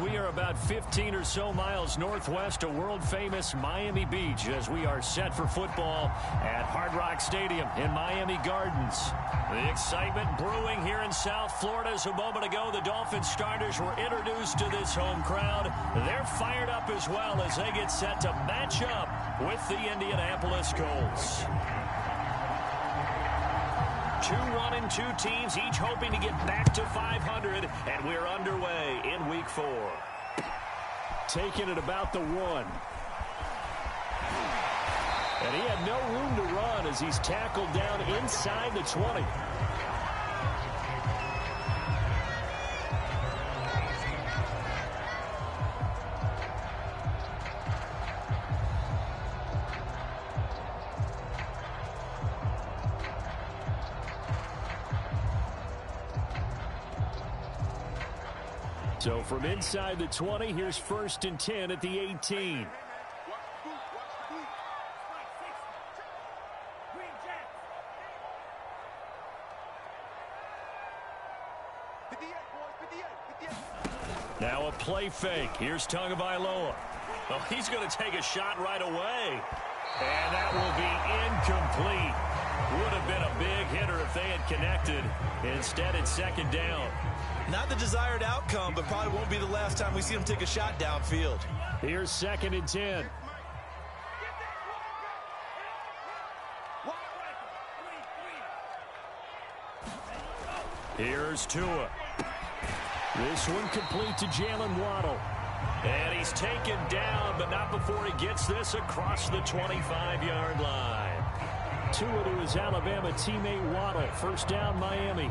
We are about 15 or so miles northwest of world-famous Miami Beach as we are set for football at Hard Rock Stadium in Miami Gardens. The excitement brewing here in South Florida as a moment ago the Dolphins starters were introduced to this home crowd. They're fired up as well as they get set to match up with the Indianapolis Colts. 2-1-2 teams, each hoping to get back to 500, and we're underway in Week 4. Taking it about the 1. And he had no room to run as he's tackled down inside the 20. So from inside the 20, here's 1st and 10 at the 18. Now a play fake. Here's Tagovailoa. Oh, he's going to take a shot right away. And that will be incomplete. Would have been a big hitter if they had connected. Instead, it's 2nd down. Not the desired outcome, but probably won't be the last time we see him take a shot downfield. Here's 2nd and 10. Here's Tua. This one complete to Jalen Waddle. And he's taken down, but not before he gets this across the 25-yard line. Tua to his Alabama teammate Waddle. 1st down, Miami.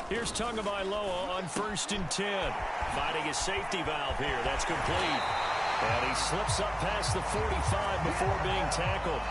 Here's Tagovailoa on 1st and 10. Finding his safety valve here. That's complete. And he slips up past the 45 before being tackled.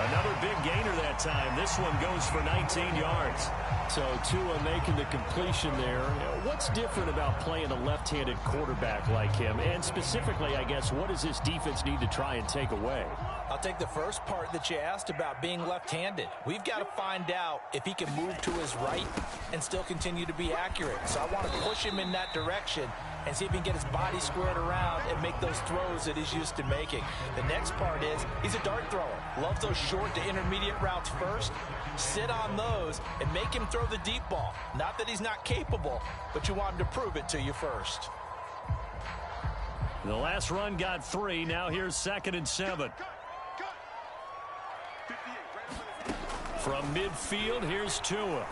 Another big gainer that time. This one goes for 19 yards. So Tua making the completion there. What's different about playing a left-handed quarterback like him? And specifically, I guess, what does this defense need to try and take away? I'll take the first part that you asked about being left-handed. We've got to find out if he can move to his right and still continue to be accurate. So I want to push him in that direction and see if he can get his body squared around and make those throws that he's used to making. The next part is he's a dart thrower. Loves those short to intermediate routes first. Sit on those and make him throw the deep ball. Not that he's not capable, but you want him to prove it to you first. The last run got 3. Now here's 2nd and 7. From midfield, here's Tua.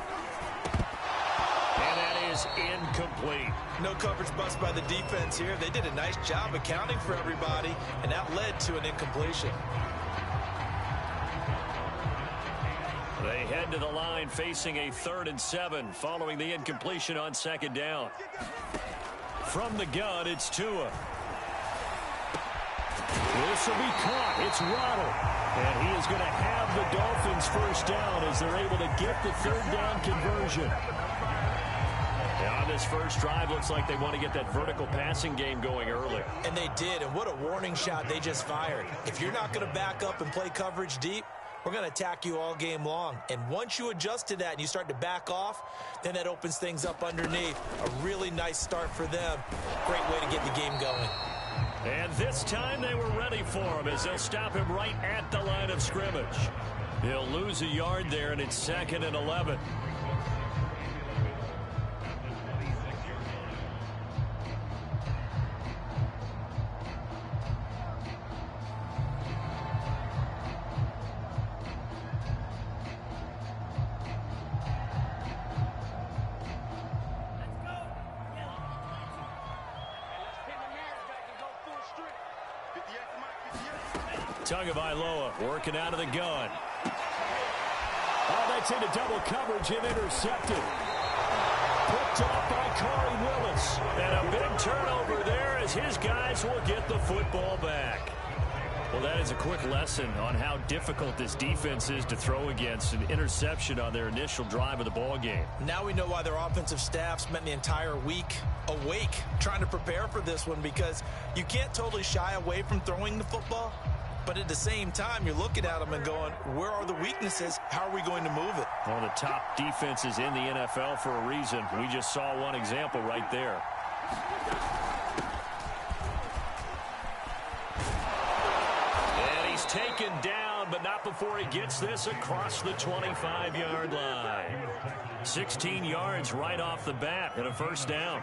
And that is incomplete. No coverage bust by the defense here. They did a nice job accounting for everybody, and that led to an incompletion. They head to the line facing a 3rd and 7 following the incompletion on 2nd down. From the gun, it's Tua. This will be caught. It's Waddle. And he is going to have the Dolphins 1st down as they're able to get the 3rd down conversion. On this first drive, looks like they want to get that vertical passing game going early. And they did, and what a warning shot they just fired. If you're not going to back up and play coverage deep, we're going to attack you all game long. And once you adjust to that and you start to back off, then that opens things up underneath. A really nice start for them. Great way to get the game going. And this time they were ready for him as they'll stop him right at the line of scrimmage. He'll lose a yard there, and it's 2nd and 11. Tagovailoa working out of the gun. Oh, that's into double coverage and intercepted. Picked off by Corey Willis. And a big turnover there as his guys will get the football back. Well, that is a quick lesson on how difficult this defense is to throw against. An interception on their initial drive of the ball game. Now we know why their offensive staff spent the entire week awake trying to prepare for this one, because you can't totally shy away from throwing the football. But at the same time, you're looking at them and going, where are the weaknesses? How are we going to move it? One of the top defenses in the NFL for a reason. We just saw one example right there. And he's taken down, but not before he gets this across the 25-yard line. 16 yards right off the bat and a first down.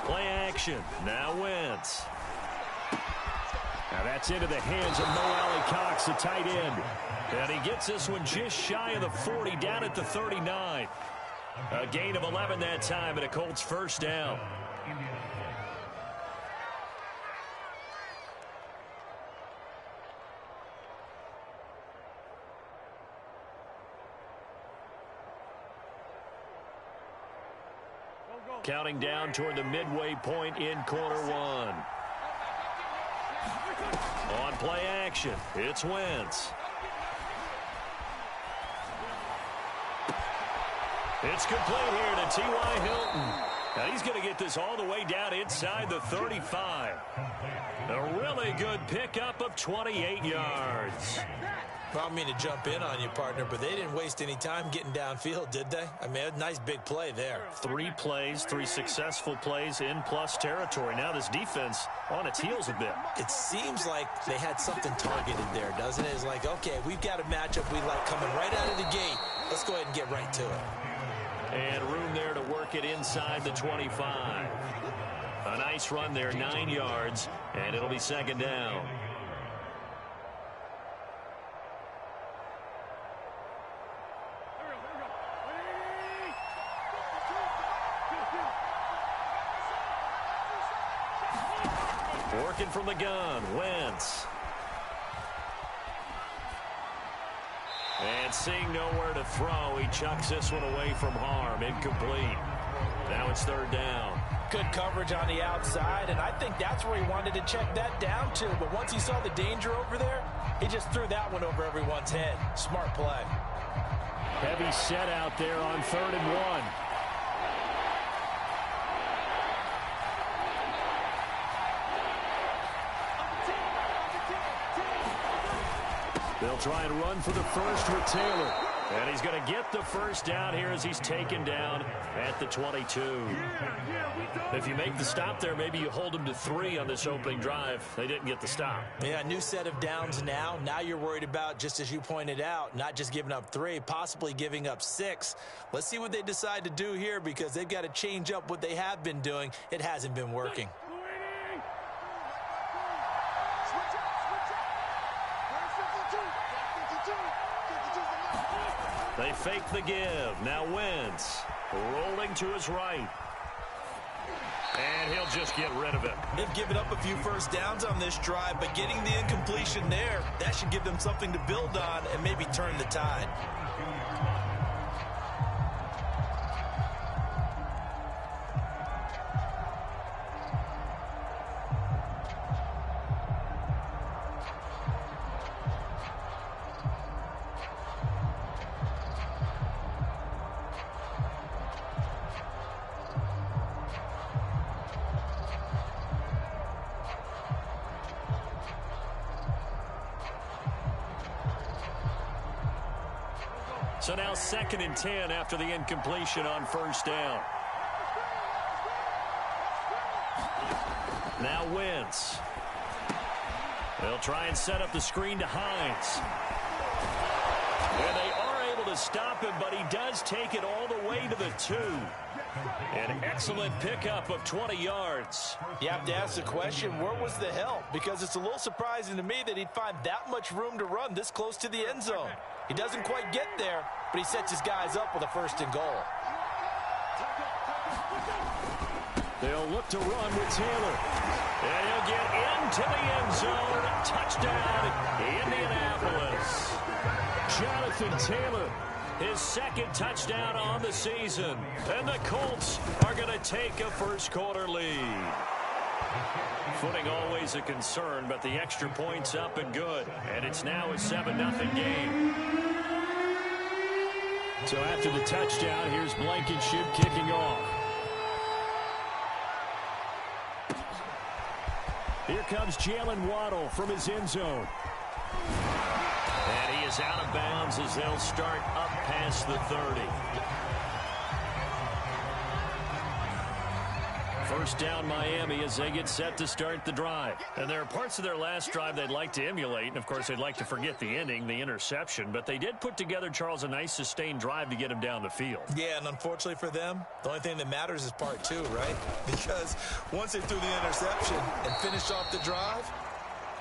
Play action. Now Wentz. Now that's into the hands of Mo Alley Cox, the tight end. And he gets this one just shy of the 40, down at the 39. A gain of 11 that time, and a Colts first down. Counting down toward the midway point in quarter one. On play action, it's Wentz. It's complete here to T.Y. Hilton. Now he's going to get this all the way down inside the 35. A really good pickup of 28 yards. Well, I mean to jump in on you, partner, but they didn't waste any time getting downfield, did they? I mean, a nice big play there. 3 plays, 3 successful plays in plus territory. Now this defense on its heels a bit. It seems like they had something targeted there, doesn't it? It's like, okay, we've got a matchup we like coming right out of the gate. Let's go ahead and get right to it. And room there to work it inside the 25. A nice run there, 9 yards, and it'll be second down. Working from the gun, Wentz. And seeing nowhere to throw, he chucks this one away from harm. Incomplete. Now it's third down. Good coverage on the outside, and I think that's where he wanted to check that down to. But once he saw the danger over there, he just threw that one over everyone's head. Smart play. Heavy set out there on 3rd and 1. They'll try and run for the first with Taylor. And he's going to get the first down here as he's taken down at the 22. If you make the stop there, maybe you hold them to 3 on this opening drive. They didn't get the stop. Yeah, new set of downs now. Now you're worried about, just as you pointed out, not just giving up 3, possibly giving up 6. Let's see what they decide to do here, because they've got to change up what they have been doing. It hasn't been working. They fake the give. Now Wentz rolling to his right. And he'll just get rid of it. They've given up a few first downs on this drive, but getting the incompletion there, that should give them something to build on and maybe turn the tide. So now 2nd and 10 after the incompletion on first down. Now Wentz. They'll try and set up the screen to Hines. And they are able to stop him, but he does take it all the way to the 2. An excellent pickup of 20 yards. You have to ask the question, where was the help? Because it's a little surprising to me that he'd find that much room to run this close to the end zone. He doesn't quite get there, but he sets his guys up with a 1st and goal. They'll look to run with Taylor. And he'll get into the end zone. Touchdown, Indianapolis. Jonathan Taylor, his 2nd touchdown on the season. And the Colts are going to take a first quarter lead. Footing always a concern, but the extra point's up and good. And it's now a 7-0 game. So after the touchdown, here's Blankenship kicking off. Here comes Jalen Waddle from his end zone. And he is out of bounds as they'll start up past the 30. First down Miami as they get set to start the drive. And there are parts of their last drive they'd like to emulate. And, of course, they'd like to forget the ending, the interception. But they did put together, Charles, a nice sustained drive to get him down the field. Yeah, and unfortunately for them, the only thing that matters is part two, right? Because once they threw the interception and finished off the drive,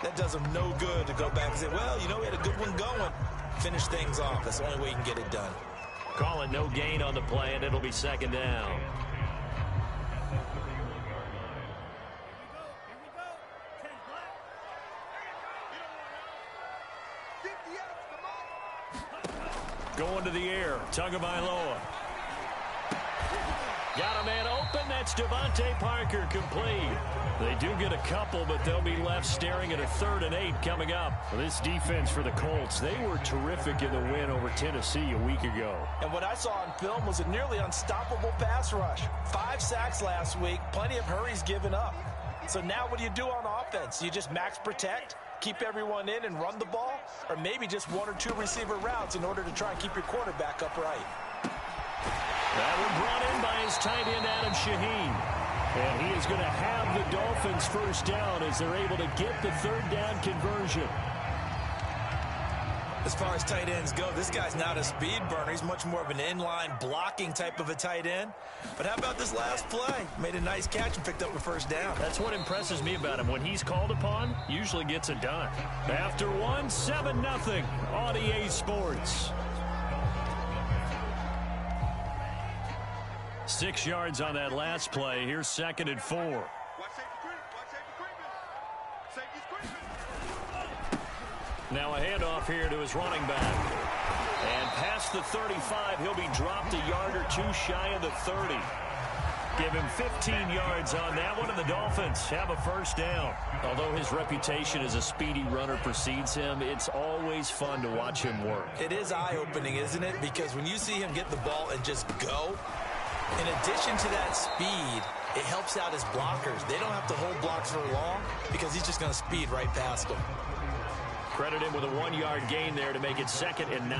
that does them no good to go back and say, well, you know, we had a good one going. Finish things off. That's the only way you can get it done. Call it no gain on the play, and it'll be second down. Going to the air, Tagovailoa. Got a man open, that's Devontae Parker, complete. They do get a couple, but they'll be left staring at a 3rd and 8 coming up. This defense for the Colts, they were terrific in the win over Tennessee a week ago. And what I saw on film was a nearly unstoppable pass rush. 5 sacks last week, plenty of hurries given up. So now what do you do on offense? You just max protect, keep everyone in and run the ball, or maybe just 1 or 2 receiver routes in order to try and keep your quarterback upright. That one brought in by his tight end, Adam Shaheen. And he is going to have the Dolphins first down as they're able to get the 3rd down conversion. As far as tight ends go, this guy's not a speed burner. He's much more of an inline blocking type of a tight end. But how about this last play? Made a nice catch and picked up a first down. That's what impresses me about him. When he's called upon, usually gets it done. After one, 7-0 on EA Sports. 6 yards on that last play. Here's 2nd and 4. Now a handoff here to his running back. And past the 35, he'll be dropped a yard or 2 shy of the 30. Give him 15 yards on that one, and the Dolphins have a first down. Although his reputation as a speedy runner precedes him, it's always fun to watch him work. It is eye-opening, isn't it? Because when you see him get the ball and just go, in addition to that speed, it helps out his blockers. They don't have to hold blocks for long because he's just going to speed right past them. Credit him with a 1-yard gain there to make it 2nd and 9.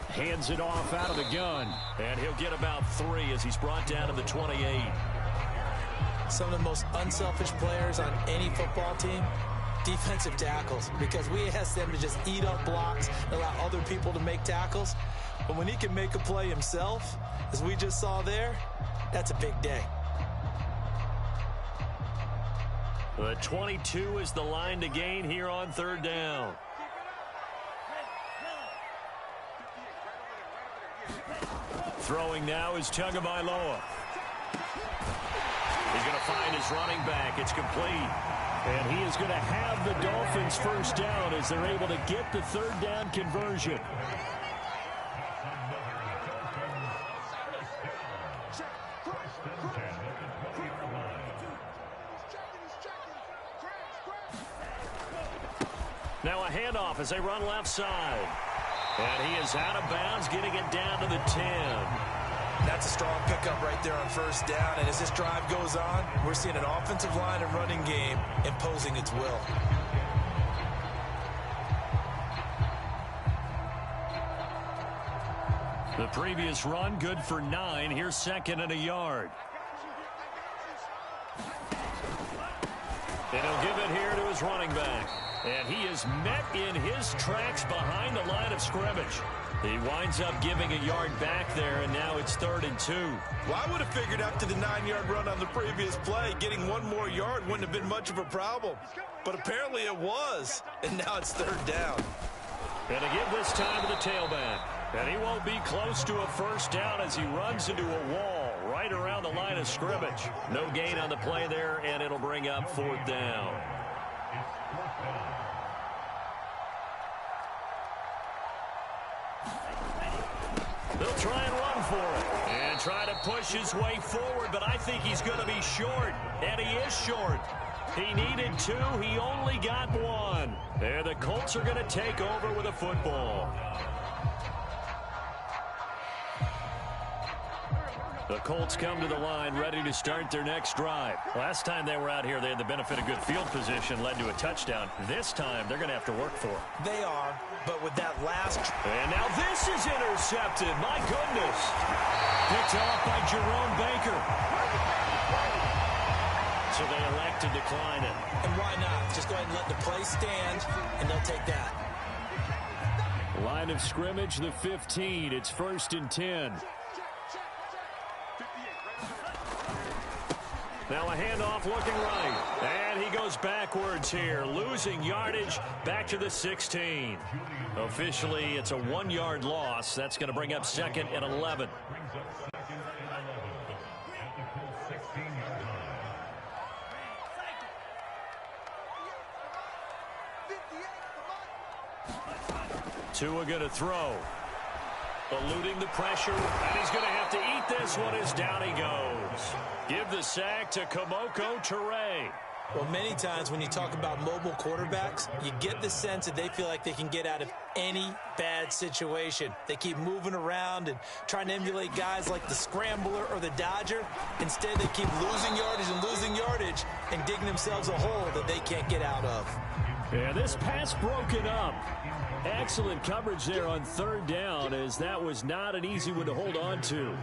Hands it off out of the gun. And he'll get about 3 as he's brought down to the 28. Some of the most unselfish players on any football team, defensive tackles, because we ask them to just eat up blocks and allow other people to make tackles. But when he can make a play himself, as we just saw there, that's a big day. The 22 is the line to gain here on 3rd down. Throwing now is Tagovailoa. He's going to find his running back. It's complete. And he is going to have the Dolphins first down as they're able to get the 3rd down conversion. Now a handoff as they run left side. And he is out of bounds, getting it down to the 10. That's a strong pickup right there on first down. And as this drive goes on, we're seeing an offensive line and running game imposing its will. The previous run, good for 9. Here's 2nd and a yard. And he'll give it here to his running back. And he is met in his tracks behind the line of scrimmage. He winds up giving a yard back there, and now it's 3rd and 2. Well, I would have figured after the 9-yard run on the previous play, getting 1 more yard wouldn't have been much of a problem. But apparently it was, and now it's 3rd down. And to give this time to the tailback. And he won't be close to a first down as he runs into a wall right right around the line of scrimmage. No gain on the play there, and it'll bring up 4th down. They'll try and run for it. And try to push his way forward, but I think he's going to be short. And he is short. He needed 2. He only got 1. And the Colts are going to take over with a football. The Colts come to the line ready to start their next drive. Last time they were out here, they had the benefit of good field position, led to a touchdown. This time, they're going to have to work for it. They are, but with that last... And now this is intercepted. My goodness. Picked off by Jerome Baker. So they elect to decline it. And why not? Just go ahead and let the play stand, and they'll take that. Line of scrimmage, the 15. It's 1st and 10. Now a handoff looking right. And he goes backwards here, losing yardage back to the 16. Officially, it's a 1-yard loss. That's going to bring up 2nd and 11. Tua going to throw. Eluding the pressure, and he's going to have to eat this one as down he goes. Give the sack to Kamoko Toure. Well, many times when you talk about mobile quarterbacks, you get the sense that they feel like they can get out of any bad situation. They keep moving around and trying to emulate guys like the Scrambler or the Dodger. Instead, they keep losing yardage and digging themselves a hole that they can't get out of. Yeah, this pass broken up. Excellent coverage there on 3rd down, as that was not an easy one to hold on to.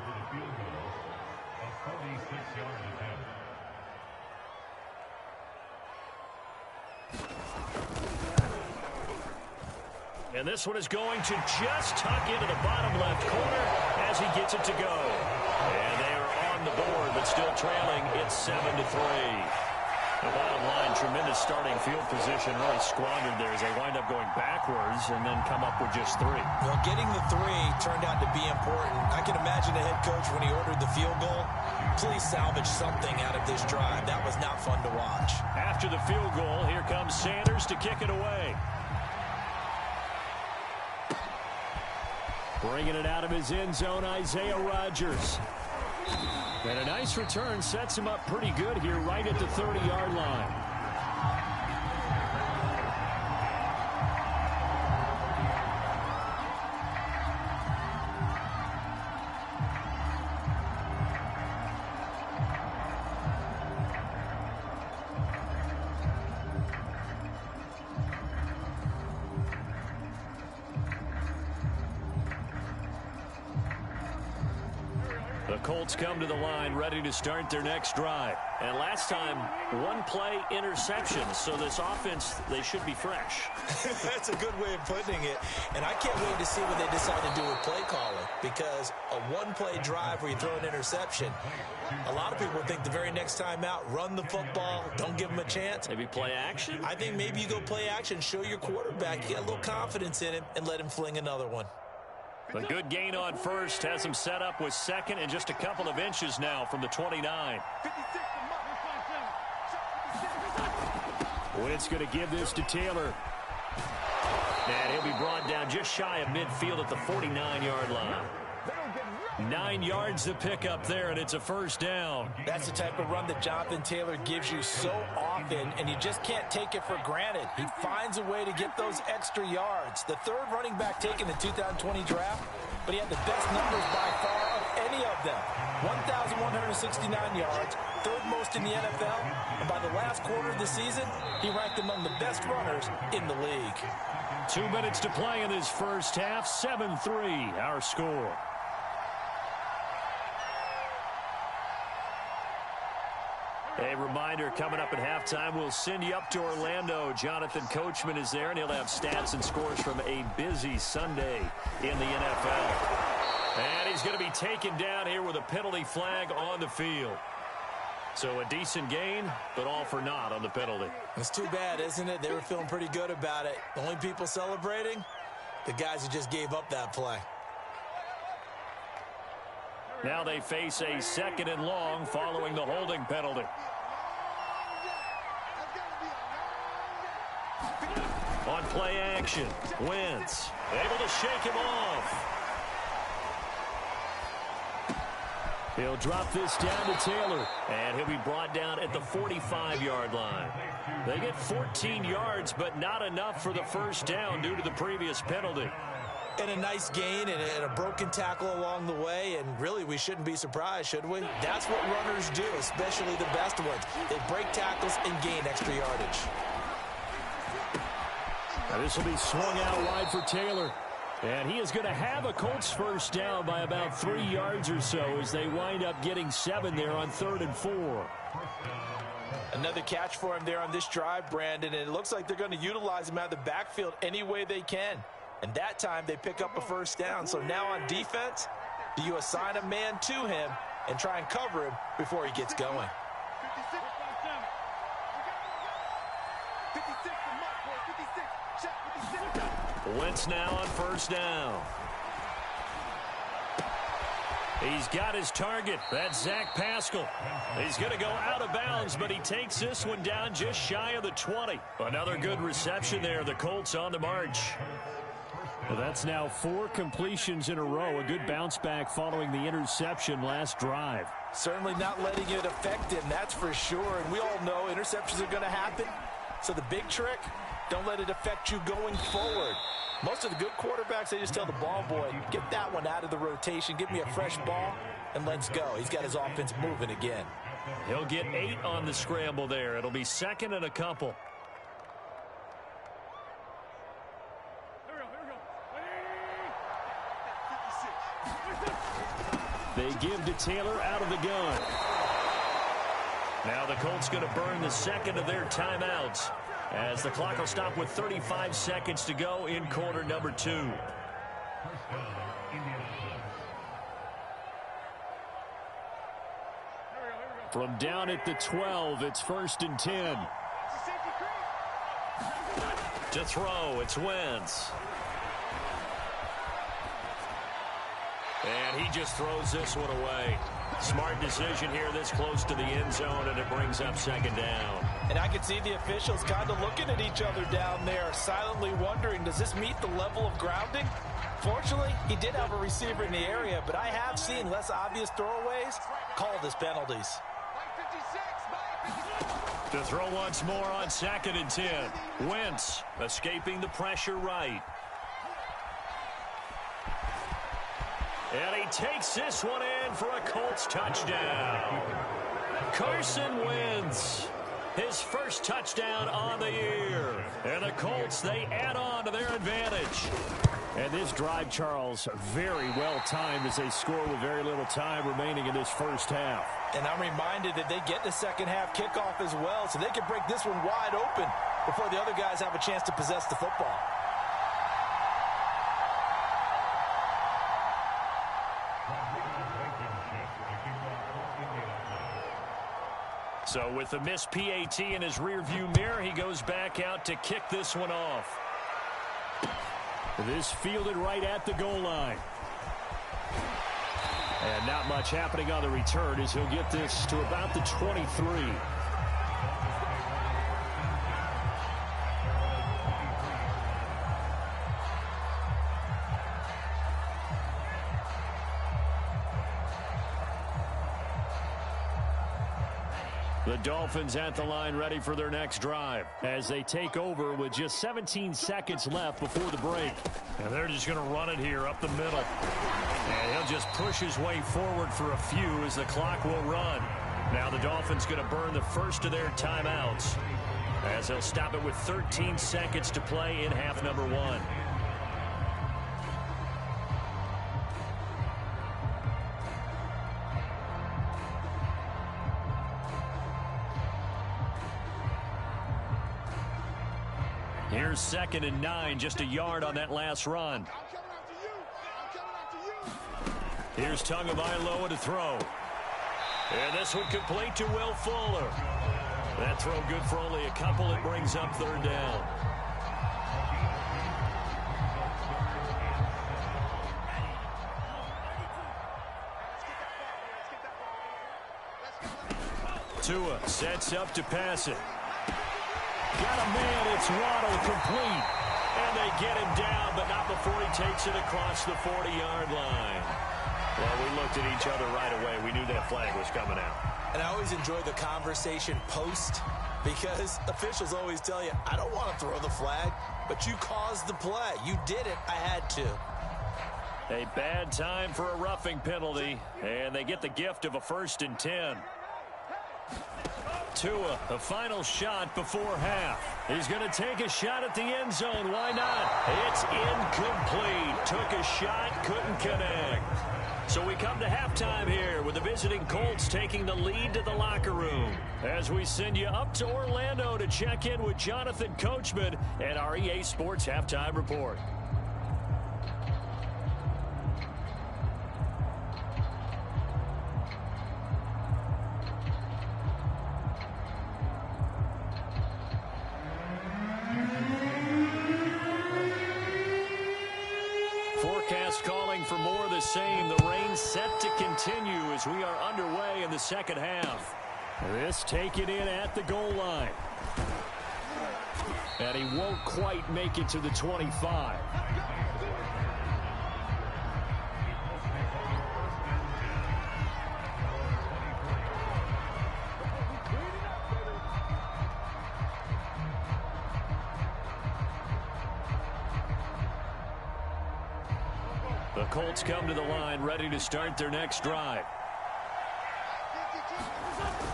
And this one is going to just tuck into the bottom left corner as he gets it to go. And they are on the board, but still trailing. It's 7-3. The bottom line, tremendous starting field position, really squandered there as they wind up going backwards and then come up with just 3. Well, getting the 3 turned out to be important. I can imagine the head coach when he ordered the field goal. Please salvage something out of this drive. That was not fun to watch. After the field goal, here comes Sanders to kick it away. Bringing it out of his end zone, Isaiah Rodgers. And a nice return sets him up pretty good here right at the 30-yard line. The Colts come to the line ready to start their next drive. And last time, 1-play interception. So this offense, they should be fresh. That's a good way of putting it. And I can't wait to see what they decide to do with play calling. Because a 1-play drive where you throw an interception, a lot of people think the very next time out, run the football, don't give them a chance. Maybe play action? I think maybe you go play action, show your quarterback, you get a little confidence in him, and let him fling another one. A good gain on first has him set up with 2nd and just a couple of inches now from the 29. Witt's going to give this to Taylor. And he'll be brought down just shy of midfield at the 49-yard line. 9 yards to pick up there, and it's a 1st down. That's the type of run that Jonathan Taylor gives you so often, and you just can't take it for granted. He finds a way to get those extra yards. The 3rd running back taken in the 2020 draft, but he had the best numbers by far of any of them. 1,169 yards, 3rd most in the NFL, and by the last quarter of the season, he ranked among the best runners in the league. 2 minutes to play in this first half, 7-3 our score. A reminder, coming up at halftime, we'll send you up to Orlando. Jonathan Coachman is there, and he'll have stats and scores from a busy Sunday in the NFL. And he's going to be taken down here with a penalty flag on the field. So a decent gain, but all for naught on the penalty. It's too bad, isn't it? They were feeling pretty good about it. The only people celebrating, the guys who just gave up that play. Now they face a 2nd and long following the holding penalty. On play action, Wentz able to shake him off. He'll drop this down to Taylor, and he'll be brought down at the 45-yard line. They get 14 yards, but not enough for the first down due to the previous penalty. And a nice gain and a broken tackle along the way, and really we shouldn't be surprised, should we? That's what runners do, especially the best ones. They break tackles and gain extra yardage. Now this will be swung out wide for Taylor. And he is going to have a Colts first down by about 3 yards or so as they wind up getting 7 there on 3rd and 4. Another catch for him there on this drive, Brandon, and it looks like they're going to utilize him out of the backfield any way they can. And that time they pick up a first down. So now on defense, do you assign a man to him and try and cover him before he gets going? Wentz now on first down. He's got his target. That's Zach Pascal. He's going to go out of bounds, but he takes this one down just shy of the 20. Another good reception there. The Colts on the march. Well, that's now 4 completions in a row. A good bounce back following the interception last drive. Certainly not letting it affect him, that's for sure. And we all know interceptions are going to happen. So the big trick, don't let it affect you going forward. Most of the good quarterbacks, they just tell the ball boy, get that one out of the rotation, give me a fresh ball, and let's go. He's got his offense moving again. He'll get 8 on the scramble there. It'll be 2nd and a couple. They give to Taylor out of the gun. Now the Colts going to burn the 2nd of their timeouts, as the clock will stop with 35 seconds to go in quarter number 2. From down at the 12, it's 1st and 10. To throw, it's Wentz. And he just throws this one away. Smart decision here this close to the end zone, and it brings up 2nd down. And I can see the officials kind of looking at each other down there, silently wondering, does this meet the level of grounding? Fortunately, he did have a receiver in the area, but I have seen less obvious throwaways called as penalties. To throw once more on 2nd and 10. Wentz escaping the pressure right. And he takes this one in for a Colts touchdown. Carson Wentz, his first touchdown on the year. And the Colts, they add on to their advantage. And this drive, Charles, very well timed as they score with very little time remaining in this first half. And I'm reminded that they get the second half kickoff as well, so they can break this one wide open before the other guys have a chance to possess the football. So with the missed PAT in his rearview mirror, he goes back out to kick this one off. This fielded right at the goal line. And not much happening on the return as he'll get this to about the 23. The Dolphins at the line ready for their next drive as they take over with just 17 seconds left before the break. And they're just going to run it here up the middle. And he'll just push his way forward for a few as the clock will run. Now the Dolphins going to burn the first of their timeouts as they'll stop it with 13 seconds to play in half number 1. Here's 2nd and 9, just a yard on that last run. Here's Tagovailoa to throw. And this one complete to Will Fuller. That throw good for only a couple. It brings up 3rd down. Tua sets up to pass it. Got a man, it's Waddle, complete. And they get him down, but not before he takes it across the 40-yard line. Well, we looked at each other right away. We knew that flag was coming out. And I always enjoy the conversation post, because officials always tell you, I don't want to throw the flag, but you caused the play. You did it. I had to. A bad time for a roughing penalty, and they get the gift of a 1st and 10. Tua, the final shot before half. He's going to take a shot at the end zone. Why not? It's incomplete. Took a shot, couldn't connect. So we come to halftime here with the visiting Colts taking the lead to the locker room as we send you up to Orlando to check in with Jonathan Coachman and our EA Sports Halftime Report. Forecast calling for more of the same. The rain set to continue as we are underway in the second half. This taken in at the goal line. And he won't quite make it to the 25. The Colts come to the line, ready to start their next drive.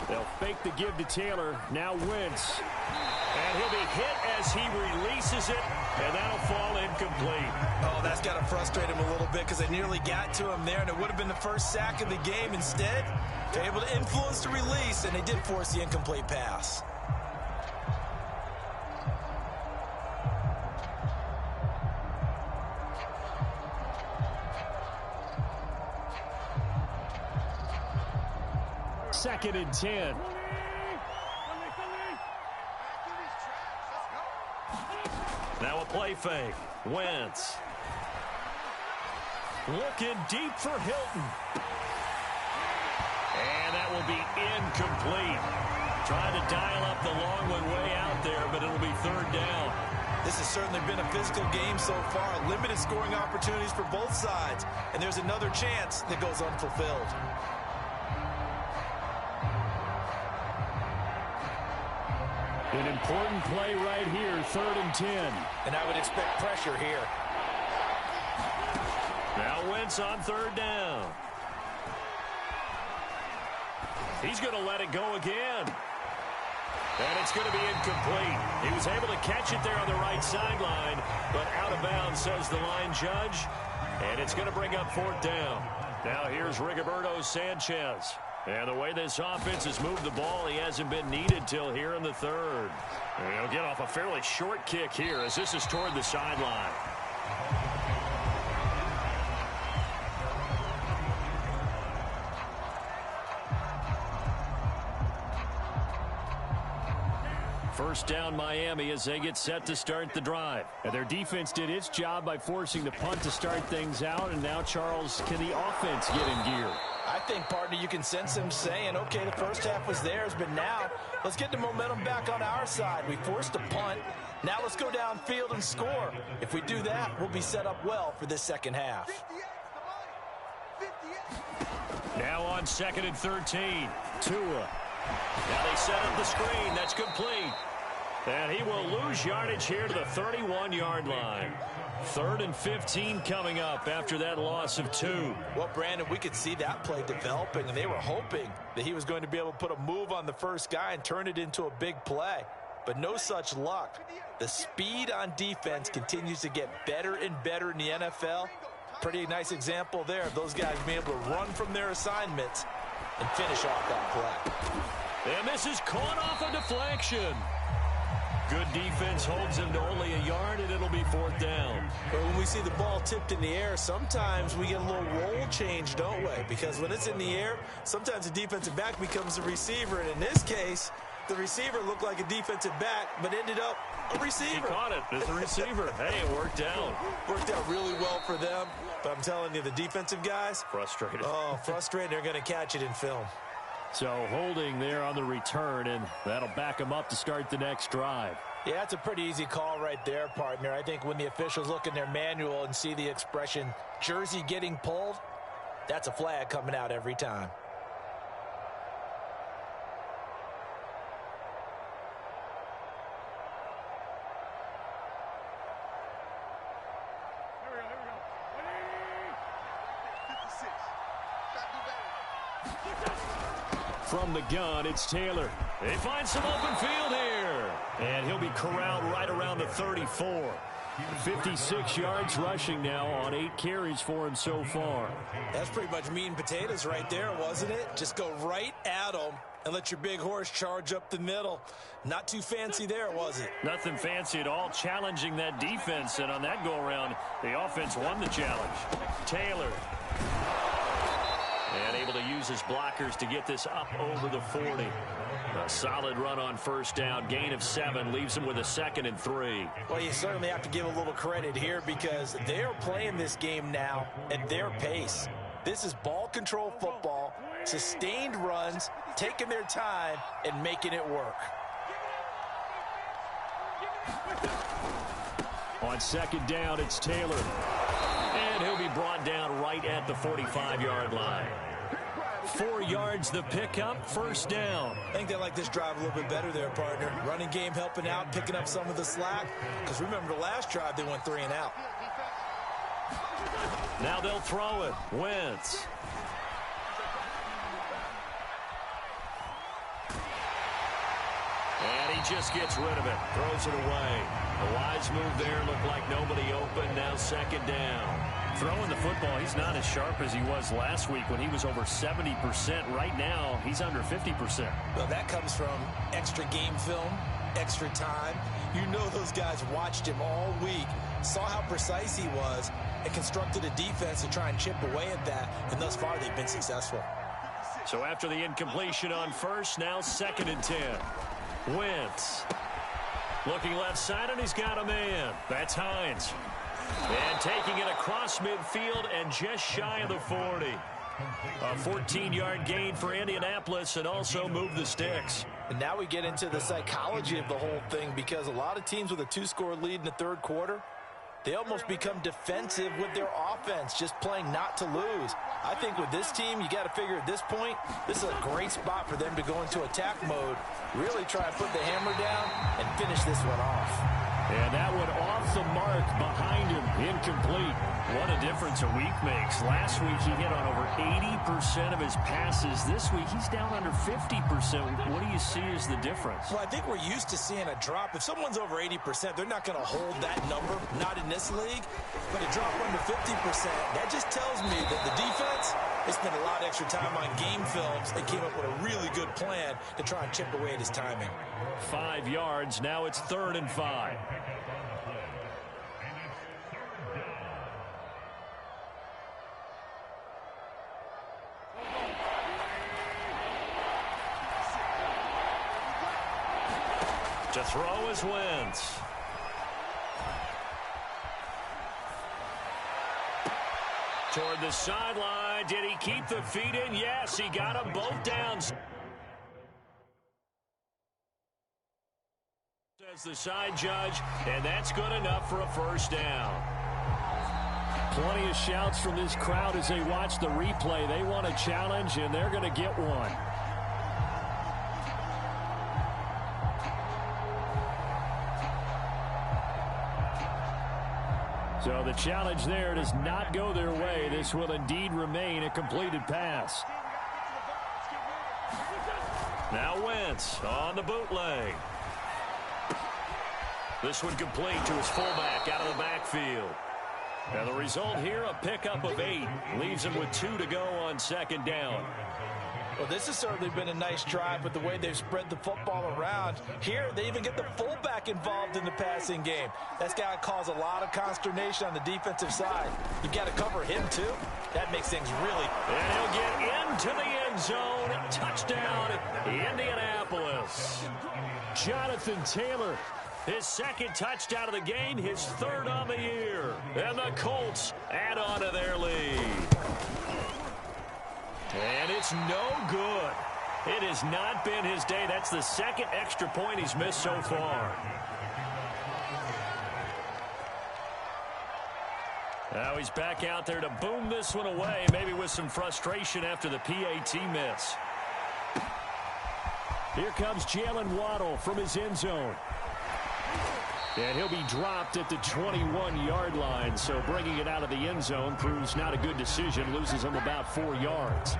They'll fake the give to Taylor. Now Wentz. And he'll be hit as he releases it, and that'll fall incomplete. Oh, that's got to frustrate him a little bit because they nearly got to him there, and it would have been the first sack of the game. Instead, they're able to influence the release, and they did force the incomplete pass. Second and 10. Now a play fake. Wentz. Looking deep for Hilton. And that will be incomplete. Trying to dial up the long one way out there, but it'll be 3rd down. This has certainly been a physical game so far. Limited scoring opportunities for both sides. And there's another chance that goes unfulfilled. An important play right here, 3rd and 10. And I would expect pressure here. Now Wentz on 3rd down. He's going to let it go again. And it's going to be incomplete. He was able to catch it there on the right sideline, but out of bounds, says the line judge. And it's going to bring up 4th down. Now here's Rigoberto Sanchez. And the way this offense has moved the ball, he hasn't been needed till here in the 3rd. And he'll get off a fairly short kick here as this is toward the sideline. First down Miami as they get set to start the drive. And their defense did its job by forcing the punt to start things out. And now, Charles, can the offense get in gear? I think, partner, you can sense them saying, okay, the first half was theirs, but now let's get the momentum back on our side. We forced a punt. Now let's go downfield and score. If we do that, we'll be set up well for this second half. Now on 2nd and 13. Tua. Now they set up the screen. That's complete. And he will lose yardage here to the 31-yard line. 3rd and 15 coming up after that loss of 2. Well, Brandon, we could see that play developing, and they were hoping that he was going to be able to put a move on the first guy and turn it into a big play. But no such luck. The speed on defense continues to get better and better in the NFL. Pretty nice example there of those guys being able to run from their assignments and finish off that play. And this is caught off a deflection. Good defense holds him to only a yard, and it'll be 4th down. But when we see the ball tipped in the air, sometimes we get a little roll change, don't we? Because when it's in the air, sometimes the defensive back becomes a receiver. And in this case, the receiver looked like a defensive back, but ended up a receiver. He caught it as a receiver. Hey, it worked out. Worked out really well for them. But I'm telling you, the defensive guys. Frustrated. Oh, frustrated. They're going to catch it in film. So holding there on the return, and that'll back him up to start the next drive. Yeah, that's a pretty easy call right there, partner. I think when the officials look in their manual and see the expression, jersey getting pulled, that's a flag coming out every time. From the gun, it's Taylor. They find some open field here. And he'll be corralled right around the 34. 56 yards rushing now on 8 carries for him so far. That's pretty much meat and potatoes right there, wasn't it? Just go right at them and let your big horse charge up the middle. Not too fancy there, was it? Nothing fancy at all, challenging that defense. And on that go-around, the offense won the challenge. Taylor. And able to use his blockers to get this up over the 40. A solid run on first down. Gain of 7 leaves him with a 2nd and 3. Well, you certainly have to give a little credit here because they're playing this game now at their pace. This is ball control football, sustained runs, taking their time, and making it work. On 2nd down, it's Taylor. And he'll be brought down right at the 45-yard line. 4 yards the pickup, first down. I think they like this drive a little bit better there, partner. Running game helping out, picking up some of the slack. Because remember the last drive, they went 3 and out. Now they'll throw it. Wentz. And he just gets rid of it. Throws it away. A wise move there. Looked like nobody open. Now 2nd down. Throwing the football, he's not as sharp as he was last week when he was over 70%. Right now, he's under 50%. Well, that comes from extra game film, extra time. You know those guys watched him all week, saw how precise he was, and constructed a defense to try and chip away at that. And thus far, they've been successful. So after the incompletion on first, now 2nd and 10. Wentz. Looking left side, and he's got a man. That's Hines. And taking it across midfield and just shy of the 40. A 14-yard gain for Indianapolis and also move the sticks. And now we get into the psychology of the whole thing because a lot of teams with a 2-score lead in the 3rd quarter, they almost become defensive with their offense, just playing not to lose. I think with this team, you got to figure at this point, this is a great spot for them to go into attack mode, really try and put the hammer down and finish this one off. And that one off the mark behind him, incomplete. What a difference a week makes. Last week he hit on over 80% of his passes. This week he's down under 50%. What do you see as the difference? Well, I think we're used to seeing a drop. If someone's over 80%, they're not going to hold that number, not in this league. But a drop under 50%, that just tells me that the defense, they spent a lot of extra time on game films and came up with a really good plan to try and chip away at his timing. 5 yards, now it's 3rd and 5. To throw is Wentz. Toward the sideline. Did he keep the feet in? Yes, he got them both down. Says the side judge, and that's good enough for a first down. Plenty of shouts from this crowd as they watch the replay. They want a challenge, and they're going to get one. So the challenge there does not go their way. This will indeed remain a completed pass. Now Wentz on the bootleg. This one complete to his fullback out of the backfield. And the result here, a pickup of 8. Leaves him with 2 to go on 2nd down. Well, this has certainly been a nice drive with the way they've spread the football around. Here, they even get the fullback involved in the passing game. That's got to cause a lot of consternation on the defensive side. You've got to cover him, too. That makes things really... And he'll get into the end zone. Touchdown, Indianapolis. Jonathan Taylor, his 2nd touchdown of the game, his 3rd on the year. And the Colts add on to their lead. And it's no good. It has not been his day. That's the second extra point he's missed so far. Now he's back out there to boom this one away, maybe with some frustration after the PAT miss. Here comes Jalen Waddle from his end zone. And he'll be dropped at the 21-yard line, so bringing it out of the end zone proves not a good decision, loses him about 4 yards.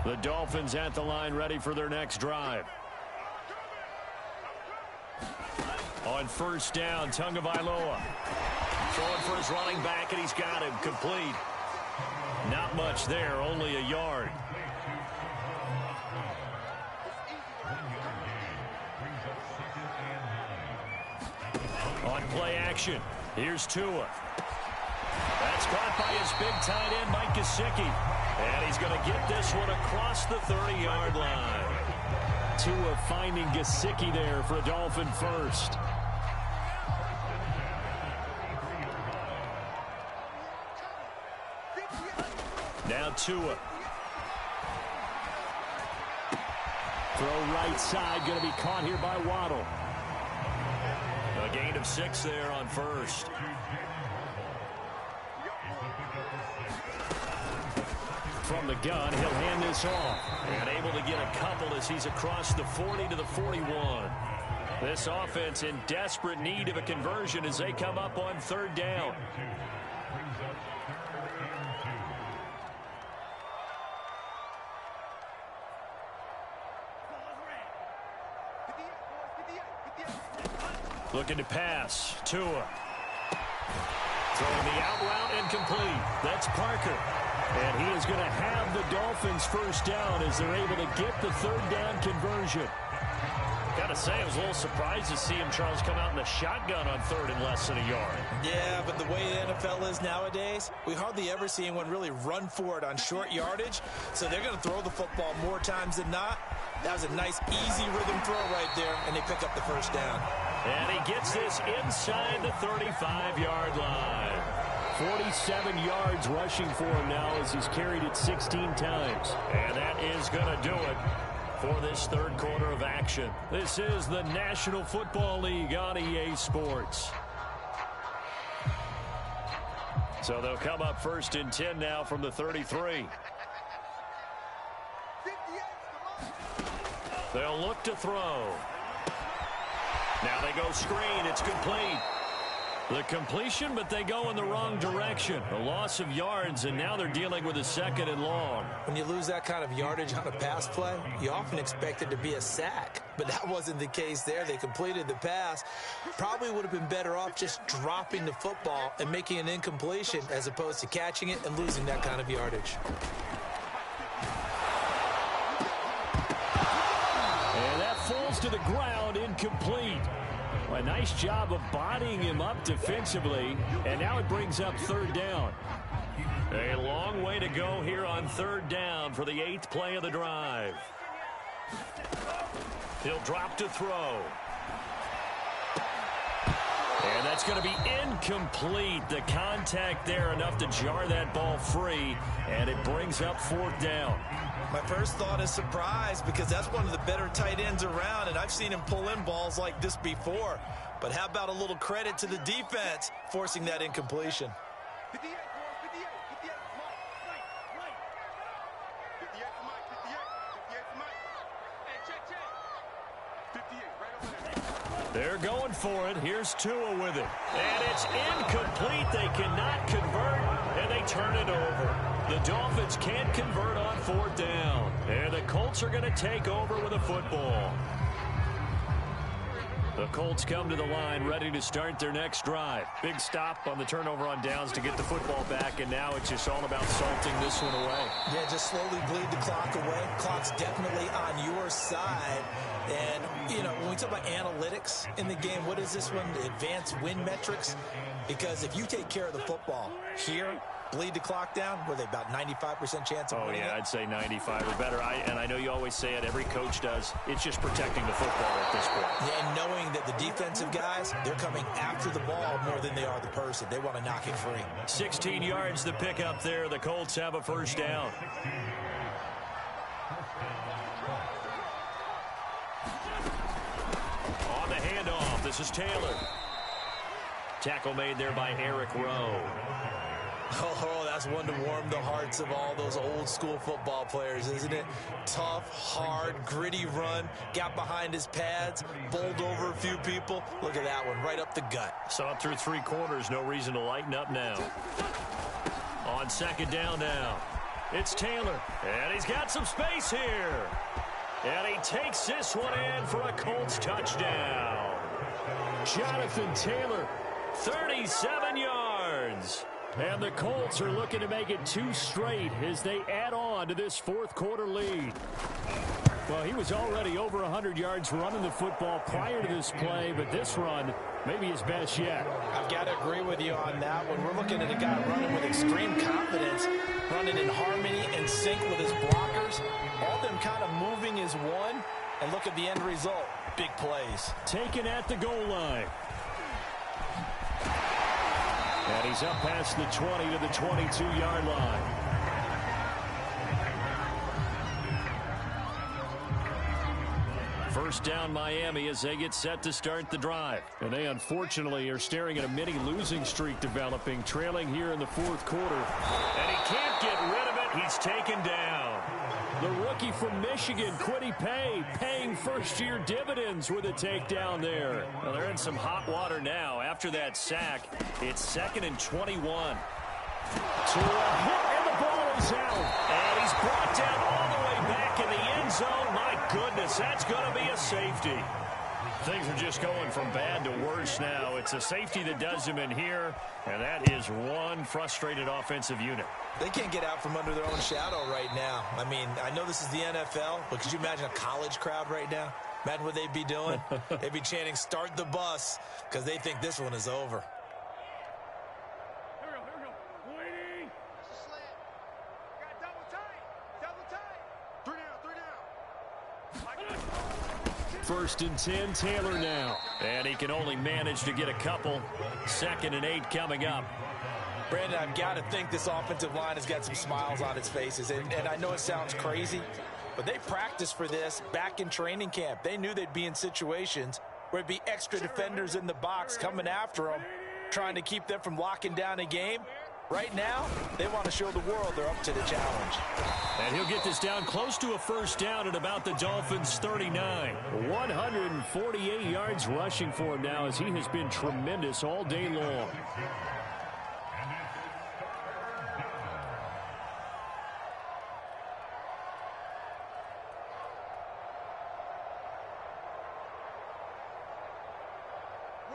The Dolphins at the line, ready for their next drive. On first down, Tagovailoa throwing for his running back, and he's got him complete. Not much there, only a yard. On play action, here's Tua. That's caught by his big tight end, Mike Gesicki. And he's going to get this one across the 30-yard line. Tua finding Gesicki there for a Dolphin first. Now Tua. Throw right side, going to be caught here by Waddle. A gain of 6 there on first. From the gun, he'll hand this off. And able to get a couple as he's across the 40 to the 41. This offense in desperate need of a conversion as they come up on third down. Looking to pass. Tua. Throwing the out route and complete. That's Parker. And he is going to have the Dolphins first down as they're able to get the third down conversion. Got to say, I was a little surprised to see him, Charles, come out in the shotgun on third and less than a yard. Yeah, but the way the NFL is nowadays, we hardly ever see anyone really run for it on short yardage. So they're going to throw the football more times than not. That was a nice, easy rhythm throw right there, and they pick up the first down. And he gets this inside the 35-yard line. 47 yards rushing for him now as he's carried it 16 times. And that is going to do it for this third quarter of action. This is the National Football League on EA Sports. So they'll come up first and 10 now from the 33. They'll look to throw. Now they go screen. It's complete. The completion, but they go in the wrong direction. A loss of yards, and now they're dealing with a second and long. When you lose that kind of yardage on a pass play, you often expect it to be a sack. But that wasn't the case there. They completed the pass. Probably would have been better off just dropping the football and making an incompletion as opposed to catching it and losing that kind of yardage. And that falls to the ground, incomplete. A nice job of bodying him up defensively, and now it brings up third down. A long way to go here on third down for the 8th play of the drive. He'll drop to throw. And that's going to be incomplete. The contact there enough to jar that ball free, and it brings up 4th down. My first thought is surprise because that's one of the better tight ends around, and I've seen him pull in balls like this before. But how about a little credit to the defense forcing that incompletion? They're going for it. Here's Tua with it. And it's incomplete. They cannot convert, and they turn it over. The Dolphins can't convert on 4th down. And the Colts are going to take over with a football. The Colts come to the line ready to start their next drive. Big stop on the turnover on downs to get the football back, and now it's just all about salting this one away. Yeah, just slowly bleed the clock away. Clock's definitely on your side. And, you know, when we talk about analytics in the game, what is this one? The advanced win metrics? Because if you take care of the football here, bleed the clock down? Were they about 95% chance of winning it? I'd say 95 or better. And I know you always say it, every coach does. It's just protecting the football at this point. Yeah, and knowing that the defensive guys, they're coming after the ball more than they are the person. They want to knock it free. 16 yards to pick up there. The Colts have a first down. On the handoff, this is Taylor. Tackle made there by Eric Rowe. Oh, that's one to warm the hearts of all those old school football players, isn't it? Tough, hard, gritty run. Got behind his pads, bowled over a few people. Look at that one, right up the gut. Saw it through 3 quarters. No reason to lighten up now. On second down now. It's Taylor. And he's got some space here. And he takes this one in for a Colts touchdown. Jonathan Taylor, 37 yards. And the Colts are looking to make it 2 straight as they add on to this 4th quarter lead. Well, he was already over 100 yards running the football prior to this play, but this run may be his best yet. I've got to agree with you on that one. We're looking at a guy running with extreme confidence, running in harmony and sync with his blockers. All of them kind of moving as one. And look at the end result. Big plays. Taken at the goal line. And he's up past the 20 to the 22-yard line. First down Miami as they get set to start the drive. And they unfortunately are staring at a mini losing streak developing, trailing here in the 4th quarter. And he can't get rid of it. He's taken down. The rookie from Michigan, Kwity Paye, paying first-year dividends with a takedown there. Well, they're in some hot water now. After that sack, it's 2nd and 21. To a hit, and the ball is out. And he's brought down all the way back in the end zone. My goodness, that's going to be a safety. Things are just going from bad to worse now. It's a safety that does him in here, and that is one frustrated offensive unit. They can't get out from under their own shadow right now. I mean, I know this is the NFL, but could you imagine a college crowd right now? Imagine what they'd be doing. They'd be chanting, "Start the bus," because they think this one is over. Here we go. Waiting. It's a slant. Got double tight. Double tight. 3 down. 3 down. First and 10, Taylor now. And he can only manage to get a couple. 2nd and 8 coming up. Brandon, I've got to think this offensive line has got some smiles on its faces. And I know it sounds crazy, but they practiced for this back in training camp. They knew they'd be in situations where there'd be extra defenders in the box coming after them, trying to keep them from locking down a game. Right now, they want to show the world they're up to the challenge. And he'll get this down close to a first down at about the Dolphins' 39. 148 yards rushing for him now as he has been tremendous all day long.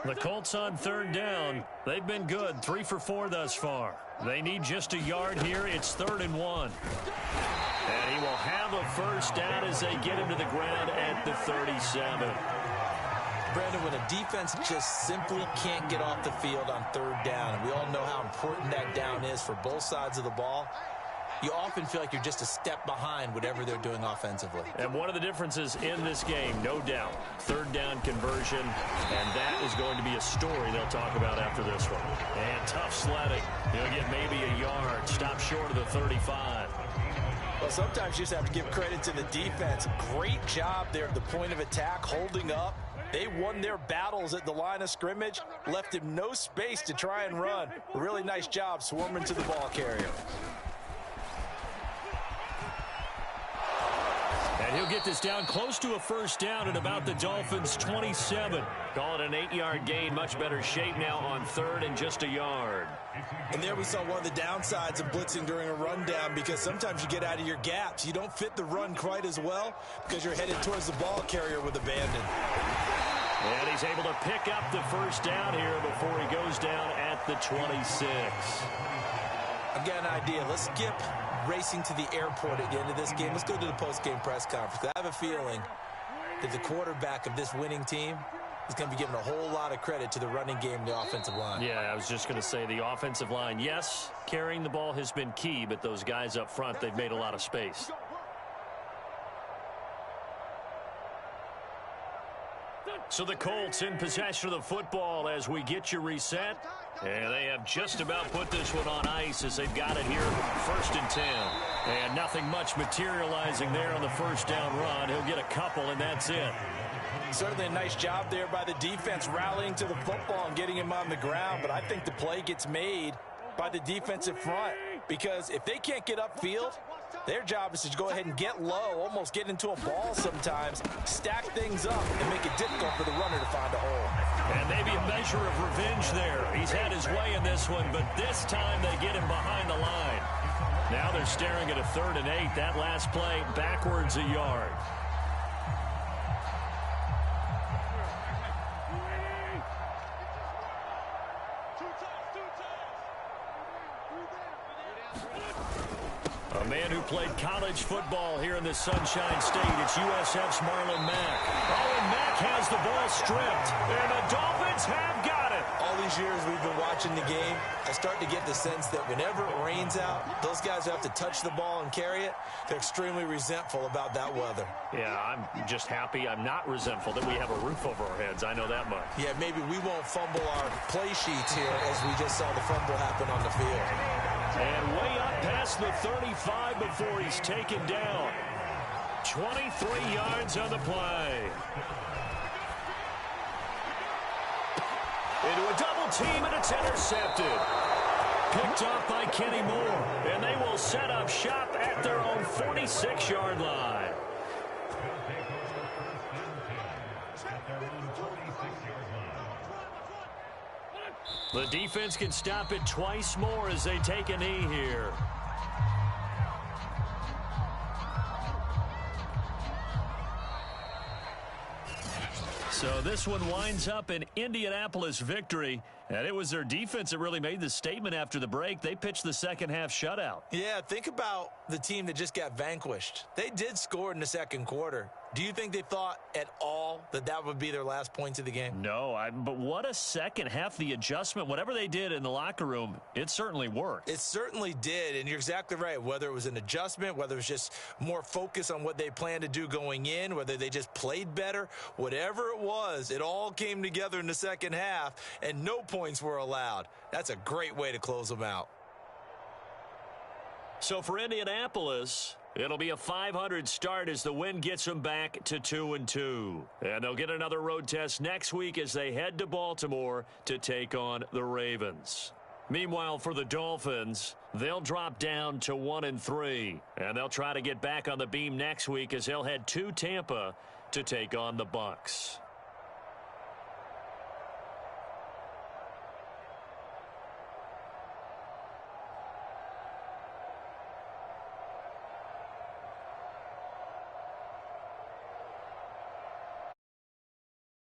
The Colts on 3rd down. They've been good, 3 for 4 thus far. They need just a yard here. It's 3rd and 1. And he will have a first down as they get him to the ground at the 37. Brandon, when a defense just simply can't get off the field on 3rd down, and we all know how important that down is for both sides of the ball, you often feel like you're just a step behind whatever they're doing offensively. And one of the differences in this game, no doubt, 3rd down conversion, and that is going to be a story they'll talk about after this one. And tough sledding. He'll get maybe a yard, stop short of the 35. Well, sometimes you just have to give credit to the defense. Great job there at the point of attack, holding up. They won their battles at the line of scrimmage, left him no space to try and run. A really nice job swarming to the ball carrier. And he'll get this down close to a first down at about the Dolphins' 27. Call it an 8-yard gain. Much better shape now on 3rd and just a yard. And there we saw one of the downsides of blitzing during a rundown, because sometimes you get out of your gaps. You don't fit the run quite as well because you're headed towards the ball carrier with abandon. And he's able to pick up the first down here before he goes down at the 26. I've got an idea. Let's skip racing to the airport at the end of this game. Let's go to the post-game press conference. I have a feeling that the quarterback of this winning team he's going to be giving a whole lot of credit to the running game and the offensive line. Yeah, I was just going to say the offensive line, yes, carrying the ball has been key, but those guys up front, they've made a lot of space. So the Colts in possession of the football as we get you reset. And they have just about put this one on ice as they've got it here, 1st and 10. And nothing much materializing there on the first down run. He'll get a couple, and that's it. Certainly a nice job there by the defense rallying to the football and getting him on the ground. But I think the play gets made by the defensive front because if they can't get upfield, their job is to go ahead and get low, almost get into a ball sometimes, stack things up, and make it difficult for the runner to find a hole. And maybe a measure of revenge there. He's had his way in this one, but this time they get him behind the line. Now they're staring at a 3rd and 8. That last play backwards a yard. A man who played college football here in the Sunshine State. It's USF's Marlon Mack. Oh, and Mack has the ball stripped. And the Dolphins have got it. All these years we've been watching the game, I start to get the sense that whenever it rains out, those guys who have to touch the ball and carry it, they're extremely resentful about that weather. Yeah, I'm just happy I'm not resentful that we have a roof over our heads. I know that much. Yeah, maybe we won't fumble our play sheets here as we just saw the fumble happen on the field. And way up past the 35 before he's taken down. 23 yards on the play. Into a double team, and it's intercepted. Picked off by Kenny Moore. And they will set up shop at their own 46-yard line. The defense can stop it twice more as they take a knee here. So this one winds up an Indianapolis victory. And it was their defense that really made the statement after the break. They pitched the second half shutout. Yeah, think about the team that just got vanquished. They did score in the second quarter. Do you think they thought at all that that would be their last points of the game? No, but what a second half. The adjustment, whatever they did in the locker room, it certainly worked. It certainly did, and you're exactly right. Whether it was an adjustment, whether it was just more focus on what they planned to do going in, whether they just played better, whatever it was, it all came together in the second half, and no points were allowed. That's a great way to close them out. So for Indianapolis, it'll be a 500 start as the win gets them back to 2-2. And they'll get another road test next week as they head to Baltimore to take on the Ravens. Meanwhile, for the Dolphins, they'll drop down to 1-3. And they'll try to get back on the beam next week as they'll head to Tampa to take on the Bucs.